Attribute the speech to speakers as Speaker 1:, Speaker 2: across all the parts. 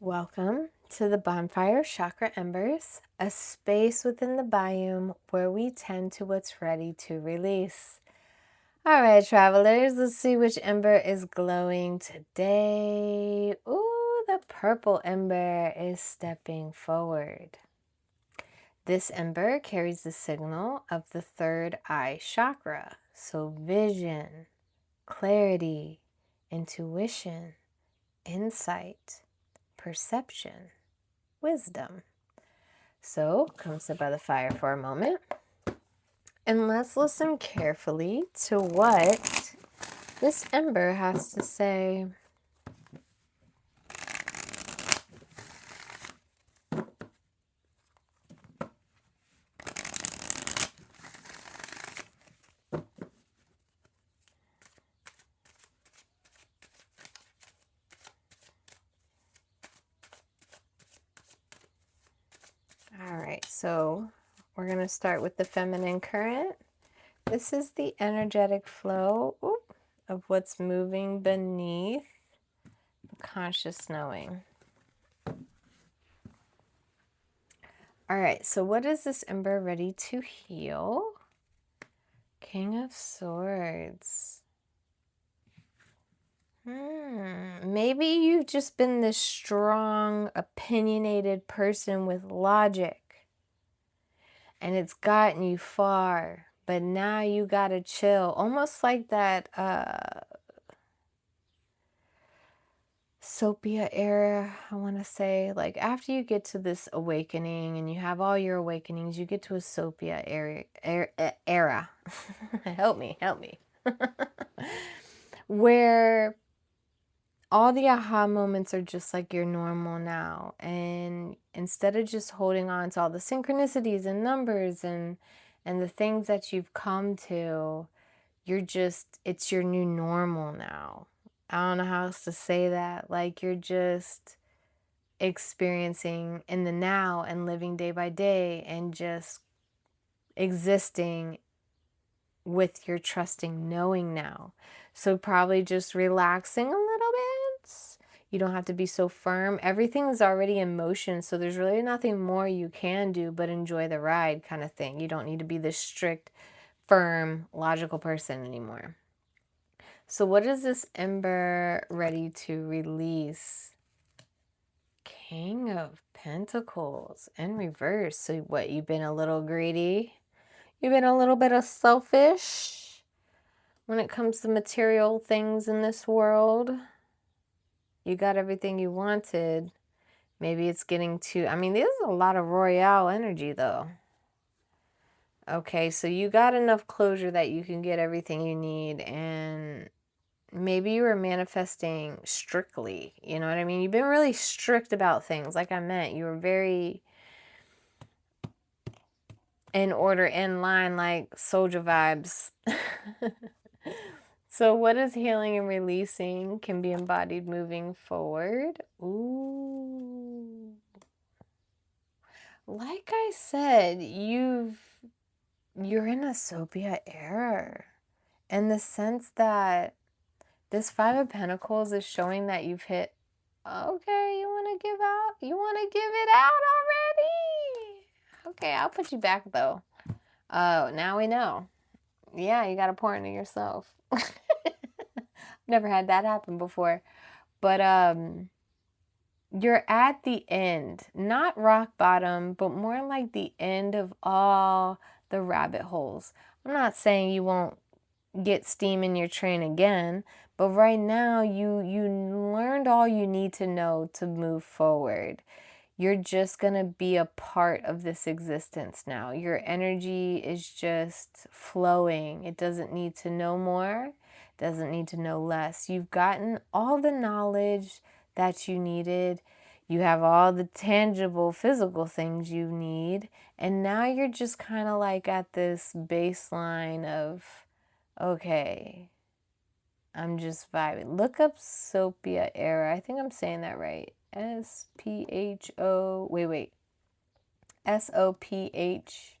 Speaker 1: Welcome to the Bonfire of Chakra Embers, a space within the biome where we tend to what's ready to release. All right, travelers, let's see which ember is glowing today. Ooh, the purple ember is stepping forward. This ember carries the signal of the third eye chakra, so vision, clarity, intuition, insight, perception, wisdom. So come sit by the fire for a moment and let's listen carefully to what this ember has to say. All right, so we're going to start with the feminine current. This is the energetic flow of what's moving beneath the conscious knowing. All right, so what is this ember ready to heal? King of Swords. Maybe you've just been this strong, opinionated person with logic, and it's gotten you far, but now you gotta chill. Almost like that Sophia era, I want to say. Like after you get to this awakening and you have all your awakenings, you get to a Sophia era. Help me. Where all the aha moments are just like your normal now. And instead of just holding on to all the synchronicities and numbers and the things that you've come to, it's your new normal now. I don't know how else to say that. Like you're just experiencing in the now and living day by day and just existing with your trusting knowing now. So probably just relaxing a little bit. You don't have to be so firm. Everything is already in motion, so there's really nothing more you can do but enjoy the ride kind of thing. You don't need to be this strict, firm, logical person anymore. So what is this ember ready to release? King of Pentacles in reverse. So what, you've been a little greedy? You've been a little bit of selfish when it comes to material things in this world? You got everything you wanted. Maybe it's getting too... I mean, there's a lot of royale energy, though. Okay, so you got enough closure that you can get everything you need, and maybe you were manifesting strictly. You know what I mean? You've been really strict about things. Like I meant, you were very in order, in line, like soldier vibes. So what is healing and releasing can be embodied moving forward. Ooh. Like I said, you're in a Sophia era, in the sense that this Five of Pentacles is showing that you've hit, okay, you want to give out? You want to give it out already? Okay, I'll put you back, though. Oh, now we know. Yeah, you got to pour into yourself. Never had that happen before. But you're at the end, not rock bottom, but more like the end of all the rabbit holes. I'm not saying you won't get steam in your train again, but right now you learned all you need to know to move forward. You're just going to be a part of this existence now. Your energy is just flowing. It doesn't need to know more, doesn't need to know less. You've gotten all the knowledge that you needed. You have all the tangible physical things you need. And now you're just kind of like at this baseline of, okay, I'm just vibing. Look up Sophia era. I think I'm saying that right. S-P-H-O, wait. S-O-P-H.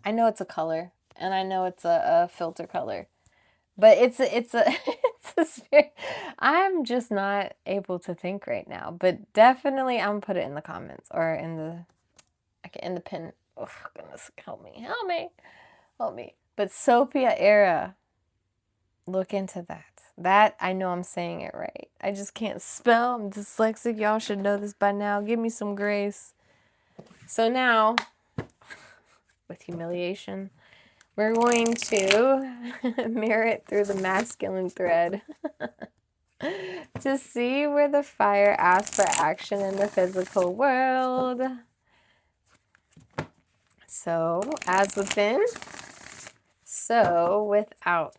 Speaker 1: I know it's a color, and I know it's a filter color, but it's I'm just not able to think right now, but definitely I'm gonna put it in the comments or in the pin. Oh goodness, help me. But Sophia era, look into that. That I know I'm saying it right. I just can't spell. I'm dyslexic. Y'all should know this by now. Give me some grace. So now, with humiliation, we're going to mirror it through the masculine thread to see where the fire asks for action in the physical world. So, as within, so without.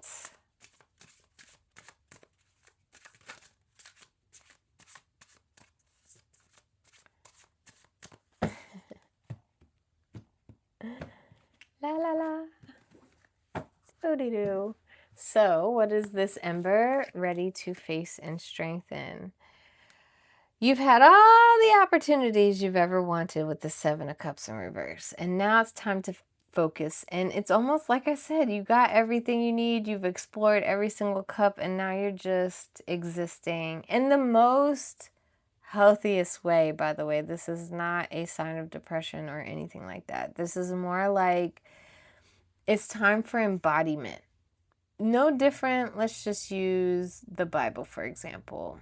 Speaker 1: La la la. Doo-doo-doo. So, what is this ember ready to face and strengthen? You've had all the opportunities you've ever wanted with the Seven of Cups in reverse. And now it's time to focus. And it's almost like I said, you got everything you need. You've explored every single cup. And now you're just existing in the most healthiest way, by the way. This is not a sign of depression or anything like that. This is more like it's time for embodiment. No different. Let's just use the Bible, for example.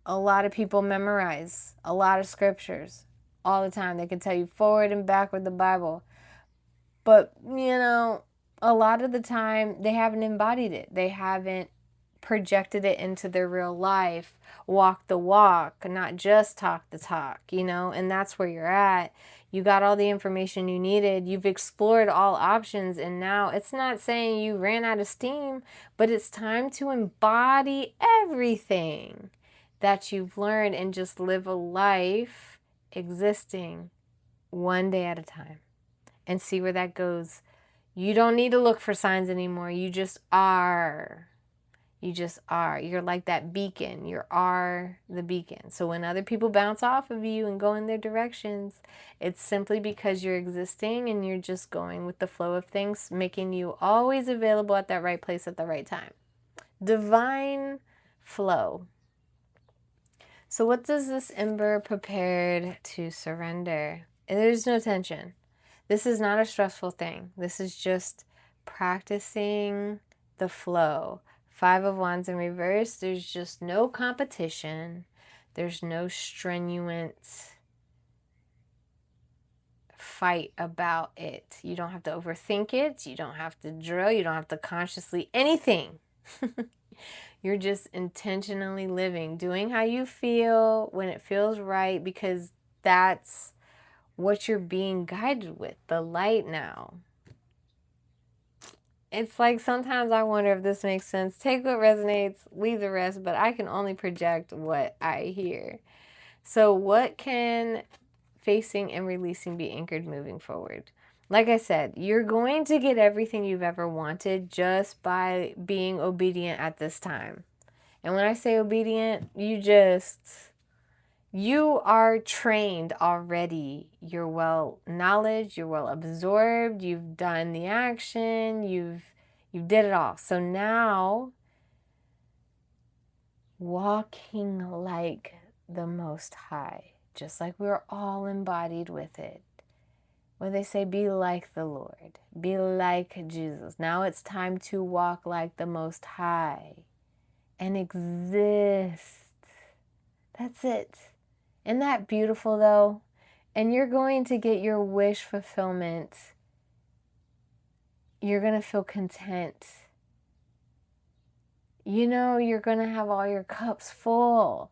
Speaker 1: A lot of people memorize a lot of scriptures all the time. They can tell you forward and backward the Bible. But, a lot of the time they haven't embodied it. They haven't projected it into their real life, walk the walk, not just talk the talk, and that's where you're at. You got all the information you needed. You've explored all options, and now it's not saying you ran out of steam, but it's time to embody everything that you've learned and just live a life existing one day at a time and see where that goes. You don't need to look for signs anymore. You just are. You just are. You're like that beacon. You are the beacon. So when other people bounce off of you and go in their directions, it's simply because you're existing and you're just going with the flow of things, making you always available at that right place at the right time. Divine flow. So what does this ember prepared to surrender? There's no tension. This is not a stressful thing. This is just practicing the flow. 5 of Wands in reverse. There's just no competition. There's no strenuous fight about it. You don't have to overthink it. You don't have to drill. You don't have to consciously anything. You're just intentionally living, doing how you feel when it feels right, because that's what you're being guided with, the light now. It's like sometimes I wonder if this makes sense. Take what resonates, leave the rest, but I can only project what I hear. So what can facing and releasing be anchored moving forward? Like I said, you're going to get everything you've ever wanted just by being obedient at this time. And when I say obedient, you are trained already. You're well knowledge, you're well absorbed, you've done the action, you did it all. So now, walking like the Most High, just like we're all embodied with it. When they say, be like the Lord, be like Jesus. Now it's time to walk like the Most High and exist. That's it. Isn't that beautiful, though? And you're going to get your wish fulfillment. You're going to feel content. You're going to have all your cups full.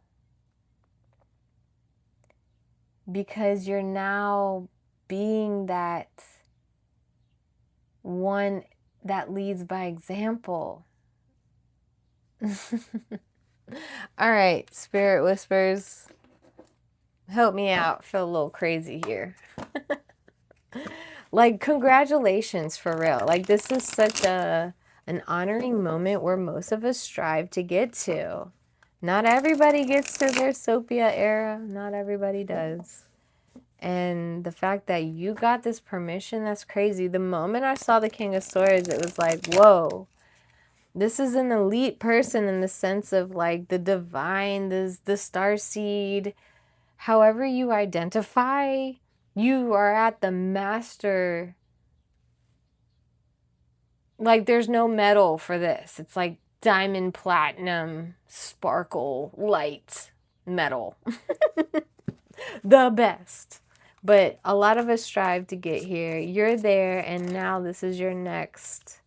Speaker 1: Because you're now being that one that leads by example. All right, Spirit Whispers, help me out. Feel a little crazy here. Like, congratulations, for real. Like, this is such an honoring moment where most of us strive to get to. Not everybody gets to their Sophia era. Not everybody does. And the fact that you got this permission, that's crazy. The moment I saw the King of Swords, it was like, whoa. This is an elite person in the sense of like the divine, the star seed. However you identify, you are at the master. Like there's no metal for this. It's like diamond, platinum, sparkle, light metal. The best. But a lot of us strive to get here. You're there, and now this is your next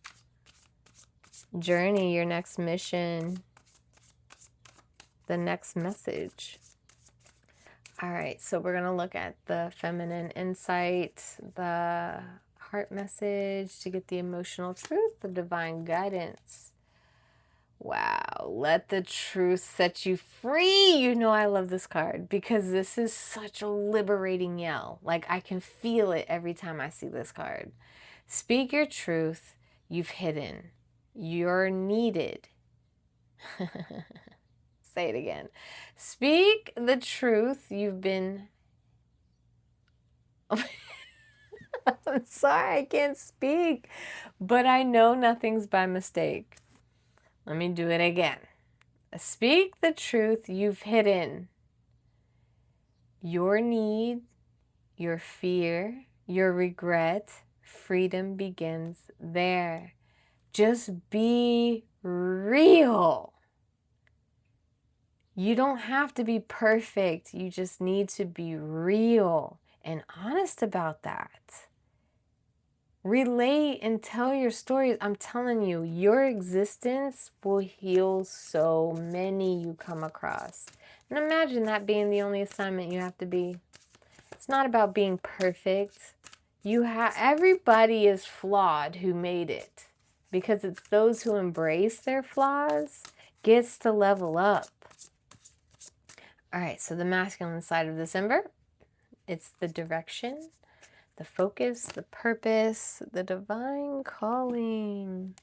Speaker 1: journey, your next mission, the next message. All right, so we're going to look at the feminine insight, the heart message to get the emotional truth, the divine guidance. Wow, let the truth set you free. You know I love this card because this is such a liberating yell. Like I can feel it every time I see this card. Speak your truth you've hidden. You're needed. Say it again. Speak the truth you've been... I'm sorry, I can't speak. But I know nothing's by mistake. Let me do it again. Speak the truth you've hidden. Your need, your fear, your regret, freedom begins there. Just be real. You don't have to be perfect. You just need to be real and honest about that. Relate and tell your stories. I'm telling you, your existence will heal so many you come across. And imagine that being the only assignment you have to be. It's not about being perfect. Everybody is flawed who made it. Because it's those who embrace their flaws gets to level up. All right, so the masculine side of this ember, it's the direction, the focus, the purpose, the divine calling.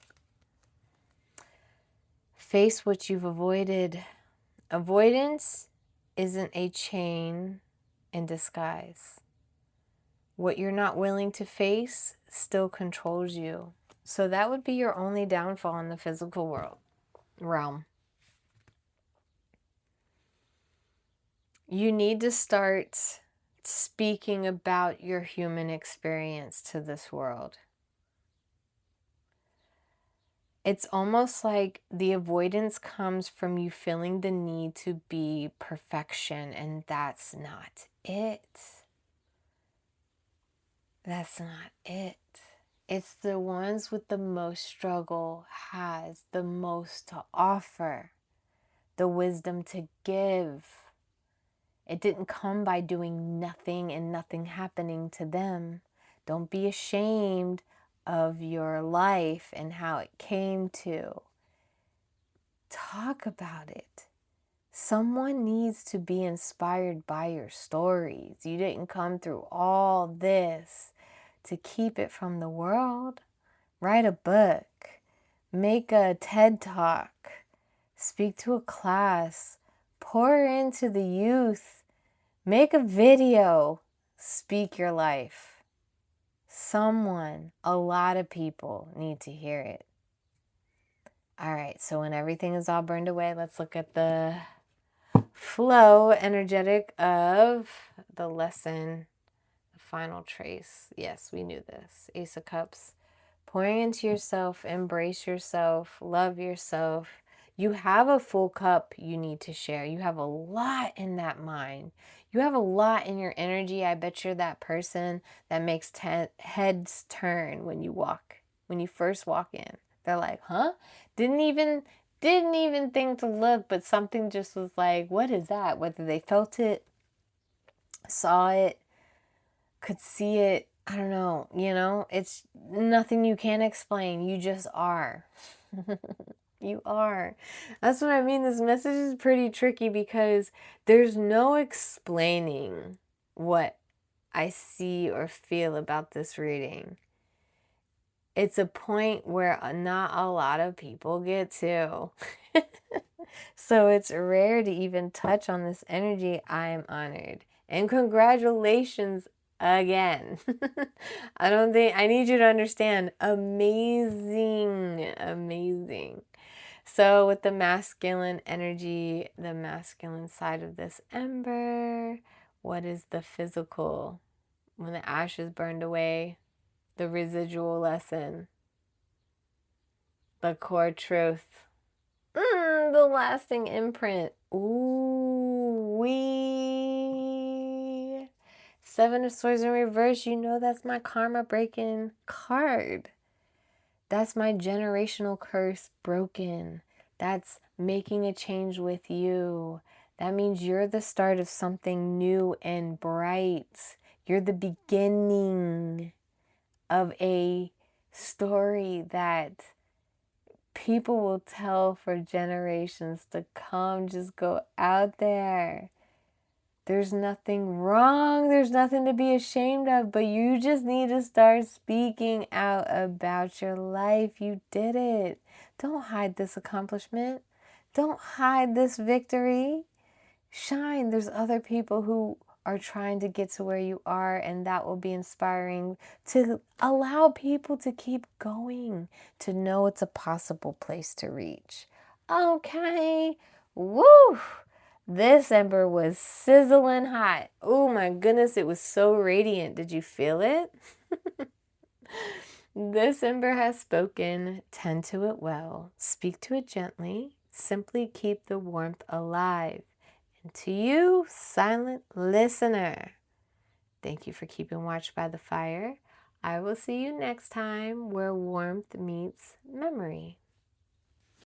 Speaker 1: Face what you've avoided. Avoidance isn't a chain in disguise. What you're not willing to face still controls you. So that would be your only downfall in the physical realm. You need to start speaking about your human experience to this world. It's almost like the avoidance comes from you feeling the need to be perfection, and that's not it. That's not it. It's the ones with the most struggle has the most to offer, the wisdom to give. It didn't come by doing nothing and nothing happening to them. Don't be ashamed of your life and how it came to. Talk about it. Someone needs to be inspired by your stories. You didn't come through all this to keep it from the world. Write a book. Make a TED Talk. Speak to a class. Pour into the youth. Make a video. Speak your life. Someone, a lot of people need to hear it. All right, so when everything is all burned away, let's look at the flow energetic of the lesson, the final trace. Yes, we knew this. Ace of Cups. Pouring into yourself, embrace yourself, love yourself. You have a full cup you need to share. You have a lot in that mind. You have a lot in your energy. I bet you're that person that makes heads turn when you first walk in. They're like, huh? Didn't even think to look, but something just was like, what is that? Whether they felt it, saw it, could see it, I don't know, it's nothing you can explain. You just are. You are. That's what I mean. This message is pretty tricky because there's no explaining what I see or feel about this reading. It's a point where not a lot of people get to. So it's rare to even touch on this energy. I am honored. And congratulations again. I need you to understand. Amazing. Amazing. So with the masculine energy, the masculine side of this ember, what is the physical? When the ashes burned away, the residual lesson, the core truth, the lasting imprint. Ooh, Seven of Swords in reverse, you know that's my karma breaking card. That's my generational curse broken. That's making a change with you. That means you're the start of something new and bright. You're the beginning of a story that people will tell for generations to come. Just go out there. There's nothing wrong. There's nothing to be ashamed of, but you just need to start speaking out about your life. You did it. Don't hide this accomplishment. Don't hide this victory. Shine. There's other people who are trying to get to where you are, and that will be inspiring to allow people to keep going, to know it's a possible place to reach. Okay. Woo! This ember was sizzling hot. Oh my goodness, it was so radiant. Did you feel it? This ember has spoken. Tend to it well. Speak to it gently. Simply keep the warmth alive. And to you, silent listener, thank you for keeping watch by the fire. I will see you next time where warmth meets memory.